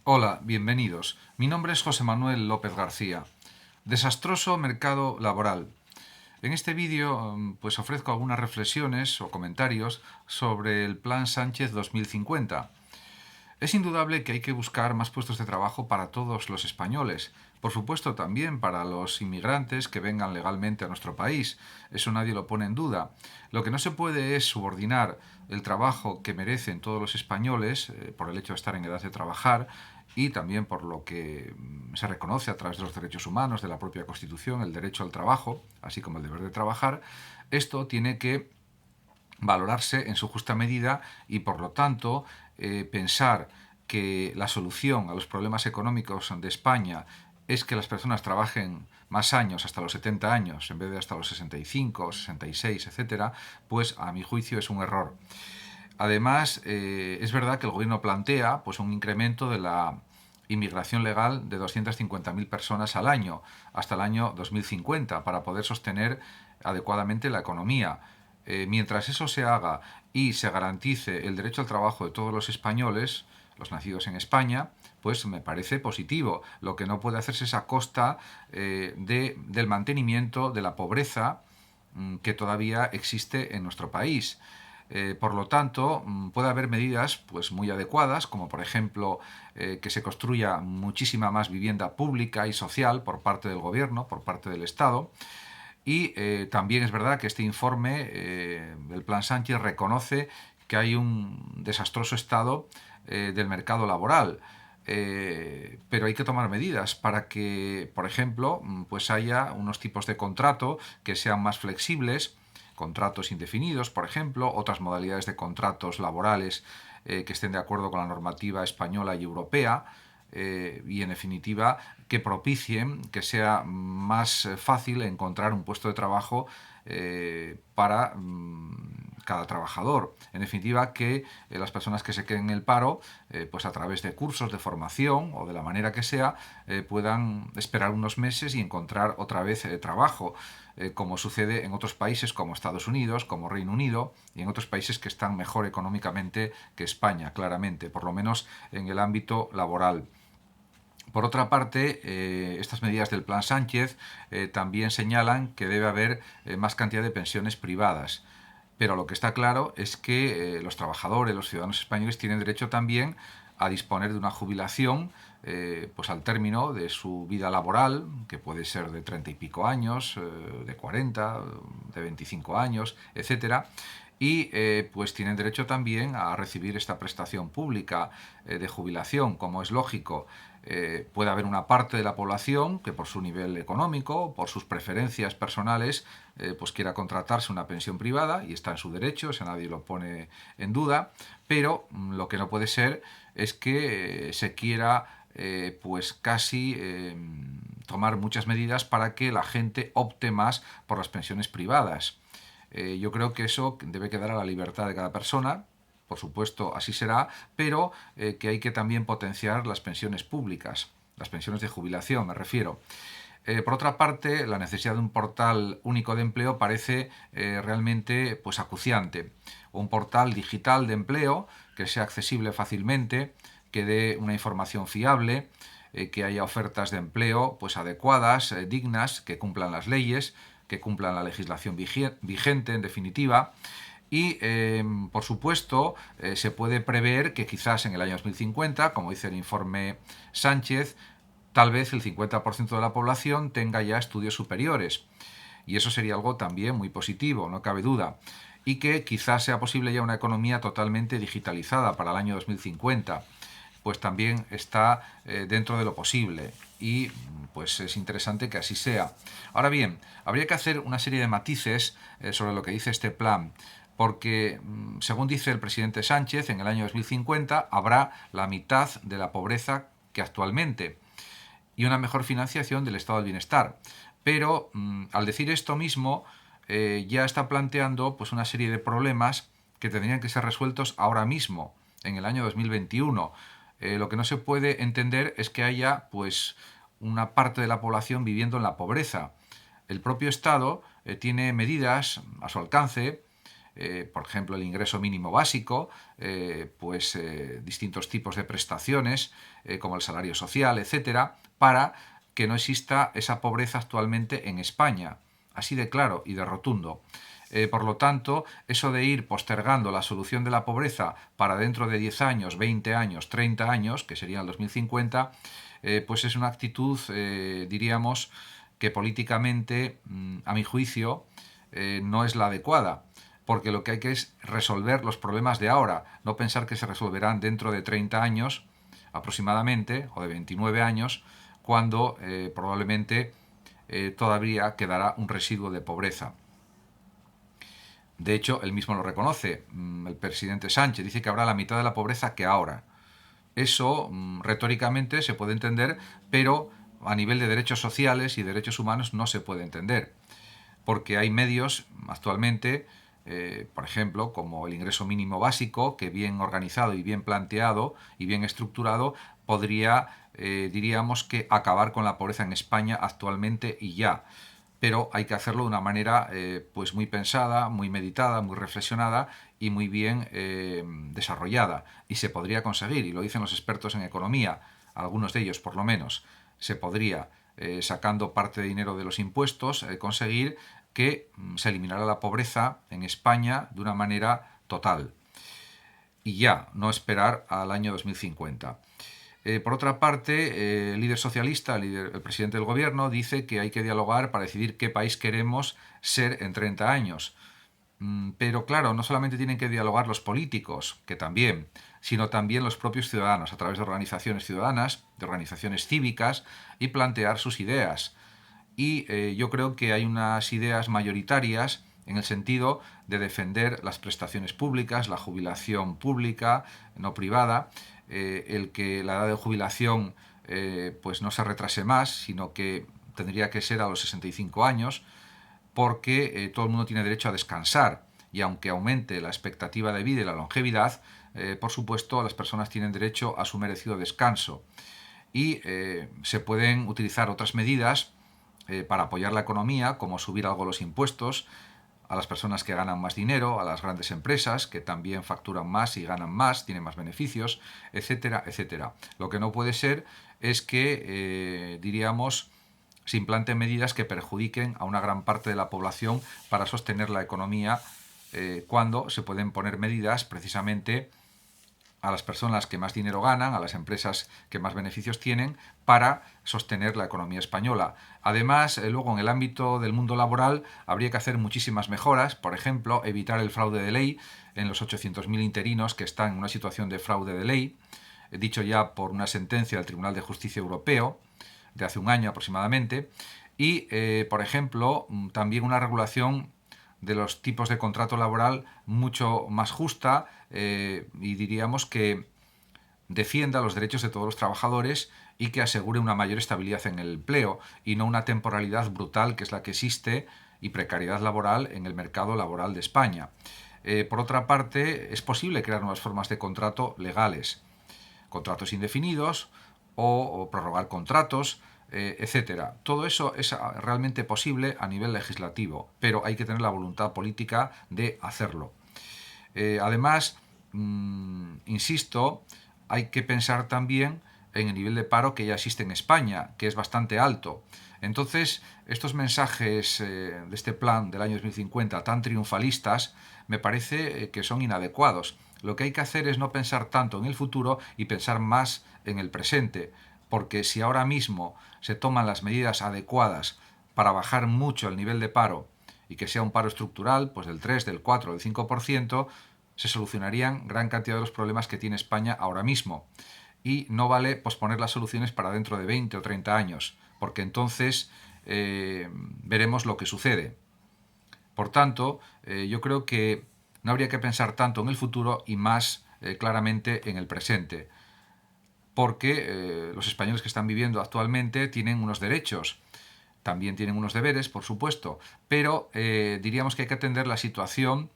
Hola, bienvenidos. Mi nombre es José Manuel López García. Desastroso mercado laboral. En este vídeo pues ofrezco algunas reflexiones o comentarios sobre el Plan Sánchez 2050. Es indudable que hay que buscar más puestos de trabajo para todos los españoles, por supuesto también para los inmigrantes que vengan legalmente a nuestro país. Eso nadie lo pone en duda. Lo que no se puede es subordinar el trabajo que merecen todos los españoles por el hecho de estar en edad de trabajar y también por lo que se reconoce a través de los derechos humanos, de la propia Constitución, el derecho al trabajo, así como el deber de trabajar. Esto tiene que valorarse en su justa medida y, por lo tanto, pensar que la solución a los problemas económicos de España es que las personas trabajen más años, hasta los 70 años, en vez de hasta los 65, 66, etcétera, pues a mi juicio es un error. Además, es verdad que el gobierno plantea pues, un incremento de la inmigración legal de 250.000 personas al año hasta el año 2050 para poder sostener adecuadamente la economía. Mientras eso se haga y se garantice el derecho al trabajo de todos los españoles, los nacidos en España, pues me parece positivo. Lo que no puede hacerse es a costa del mantenimiento de la pobreza que todavía existe en nuestro país. Por lo tanto, puede haber medidas pues, muy adecuadas, como por ejemplo que se construya muchísima más vivienda pública y social por parte del gobierno, por parte del Estado. Y también es verdad que este informe del Plan Sánchez reconoce que hay un desastroso estado del mercado laboral. Pero hay que tomar medidas para que, por ejemplo, pues haya unos tipos de contrato que sean más flexibles, contratos indefinidos, por ejemplo, otras modalidades de contratos laborales que estén de acuerdo con la normativa española y europea, y en definitiva que propicien que sea más fácil encontrar un puesto de trabajo para cada trabajador. En definitiva, que las personas que se queden en el paro, pues a través de cursos de formación o de la manera que sea, puedan esperar unos meses y encontrar otra vez trabajo, como sucede en otros países como Estados Unidos, como Reino Unido y en otros países que están mejor económicamente que España, claramente, por lo menos en el ámbito laboral. Por otra parte, estas medidas del Plan Sánchez también señalan que debe haber más cantidad de pensiones privadas. Pero lo que está claro es que los trabajadores, los ciudadanos españoles, tienen derecho también a disponer de una jubilación pues al término de su vida laboral, que puede ser de 30 y pico años, de 40, de 25 años, etcétera, y pues tienen derecho también a recibir esta prestación pública de jubilación, como es lógico. Puede haber una parte de la población que por su nivel económico, por sus preferencias personales, pues quiera contratarse una pensión privada y está en su derecho, eso nadie lo pone en duda, pero lo que no puede ser es que se quiera pues casi tomar muchas medidas para que la gente opte más por las pensiones privadas. Yo creo que eso debe quedar a la libertad de cada persona, por supuesto así será, pero que hay que también potenciar las pensiones públicas, las pensiones de jubilación me refiero. Por otra parte, la necesidad de un portal único de empleo parece realmente pues, acuciante. Un portal digital de empleo que sea accesible fácilmente, que dé una información fiable, que haya ofertas de empleo pues, adecuadas, dignas, que cumplan las leyes, que cumplan la legislación vigente, en definitiva. Y, por supuesto, se puede prever que quizás en el año 2050, como dice el informe Sánchez, tal vez el 50% de la población tenga ya estudios superiores. Y eso sería algo también muy positivo, no cabe duda. Y que quizás sea posible ya una economía totalmente digitalizada para el año 2050. Pues también está dentro de lo posible y pues es interesante que así sea. Ahora bien, habría que hacer una serie de matices sobre lo que dice este plan, porque según dice el presidente Sánchez, en el año 2050 habrá la mitad de la pobreza que actualmente y una mejor financiación del estado del bienestar. Pero al decir esto mismo, ya está planteando pues, una serie de problemas que tendrían que ser resueltos ahora mismo, en el año 2021. Lo que no se puede entender es que haya pues, una parte de la población viviendo en la pobreza. El propio Estado tiene medidas a su alcance por ejemplo, el ingreso mínimo básico, distintos tipos de prestaciones, como el salario social, etcétera, para que no exista esa pobreza actualmente en España. Así de claro y de rotundo. Por lo tanto, eso de ir postergando la solución de la pobreza para dentro de 10 años, 20 años, 30 años, que sería el 2050, pues es una actitud, diríamos, que políticamente, a mi juicio, no es la adecuada, porque lo que hay que es resolver los problemas de ahora, no pensar que se resolverán dentro de 30 años aproximadamente, o de 29 años, cuando probablemente todavía quedará un residuo de pobreza. De hecho, él mismo lo reconoce. El presidente Sánchez dice que habrá la mitad de la pobreza que ahora. Eso retóricamente se puede entender, pero a nivel de derechos sociales y derechos humanos no se puede entender. Porque hay medios actualmente, por ejemplo, como el ingreso mínimo básico, que bien organizado y bien planteado y bien estructurado podría, diríamos que, acabar con la pobreza en España actualmente y ya. Pero hay que hacerlo de una manera pues muy pensada, muy meditada, muy reflexionada y muy bien desarrollada. Y se podría conseguir, y lo dicen los expertos en economía, algunos de ellos por lo menos, se podría, sacando parte de dinero de los impuestos, conseguir que se eliminara la pobreza en España de una manera total. Y ya, no esperar al año 2050. Por otra parte, el líder socialista, el presidente del gobierno, dice que hay que dialogar para decidir qué país queremos ser en 30 años. Pero claro, no solamente tienen que dialogar los políticos, que también, sino también los propios ciudadanos, a través de organizaciones ciudadanas, de organizaciones cívicas, y plantear sus ideas. Y yo creo que hay unas ideas mayoritarias en el sentido de defender las prestaciones públicas, la jubilación pública, no privada, el que la edad de jubilación pues no se retrase más, sino que tendría que ser a los 65 años, porque todo el mundo tiene derecho a descansar, y aunque aumente la expectativa de vida y la longevidad, por supuesto las personas tienen derecho a su merecido descanso. Y se pueden utilizar otras medidas para apoyar la economía, como subir algo los impuestos a las personas que ganan más dinero, a las grandes empresas que también facturan más y ganan más, tienen más beneficios, etcétera, etcétera. Lo que no puede ser es que, diríamos, se implanten medidas que perjudiquen a una gran parte de la población para sostener la economía, cuando se pueden poner medidas precisamente a las personas que más dinero ganan, a las empresas que más beneficios tienen, para sostener la economía española. Además, luego en el ámbito del mundo laboral habría que hacer muchísimas mejoras, por ejemplo, evitar el fraude de ley en los 800.000 interinos que están en una situación de fraude de ley, dicho ya por una sentencia del Tribunal de Justicia Europeo de hace un año aproximadamente, y, por ejemplo, también una regulación de los tipos de contrato laboral mucho más justa, y diríamos que defienda los derechos de todos los trabajadores y que asegure una mayor estabilidad en el empleo y no una temporalidad brutal que es la que existe y precariedad laboral en el mercado laboral de España. Por otra parte, es posible crear nuevas formas de contrato legales, contratos indefinidos o prorrogar contratos, etcétera. Todo eso es realmente posible a nivel legislativo, pero hay que tener la voluntad política de hacerlo. Además, insisto, hay que pensar también en el nivel de paro que ya existe en España, que es bastante alto. Entonces, estos mensajes de este plan del año 2050 tan triunfalistas me parece que son inadecuados. Lo que hay que hacer es no pensar tanto en el futuro y pensar más en el presente, porque si ahora mismo se toman las medidas adecuadas para bajar mucho el nivel de paro y que sea un paro estructural, pues del 3, del 4, del 5%, se solucionarían gran cantidad de los problemas que tiene España ahora mismo. Y no vale posponer las soluciones para dentro de 20 o 30 años, porque entonces veremos lo que sucede. Por tanto, yo creo que no habría que pensar tanto en el futuro y más claramente en el presente, porque los españoles que están viviendo actualmente tienen unos derechos, también tienen unos deberes, por supuesto, pero diríamos que hay que atender la situación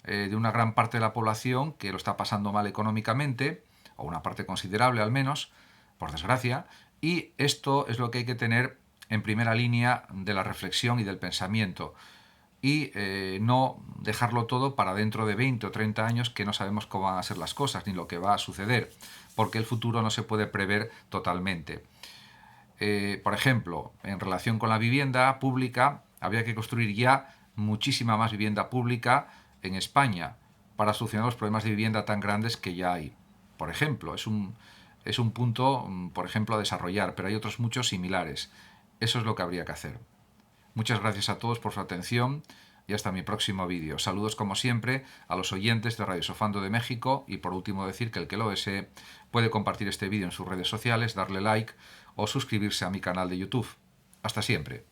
de una gran parte de la población que lo está pasando mal económicamente, o una parte considerable al menos, por desgracia, y esto es lo que hay que tener en primera línea de la reflexión y del pensamiento. y no dejarlo todo para dentro de 20 o 30 años, que no sabemos cómo van a ser las cosas ni lo que va a suceder, porque el futuro no se puede prever totalmente. Por ejemplo, en relación con la vivienda pública, habría que construir ya muchísima más vivienda pública en España para solucionar los problemas de vivienda tan grandes que ya hay. Por ejemplo, es un punto, por ejemplo, a desarrollar, pero hay otros muchos similares. Eso es lo que habría que hacer. Muchas gracias a todos por su atención y hasta mi próximo vídeo. Saludos como siempre a los oyentes de Radio Sofando de México, y por último decir que el que lo desee puede compartir este vídeo en sus redes sociales, darle like o suscribirse a mi canal de YouTube. Hasta siempre.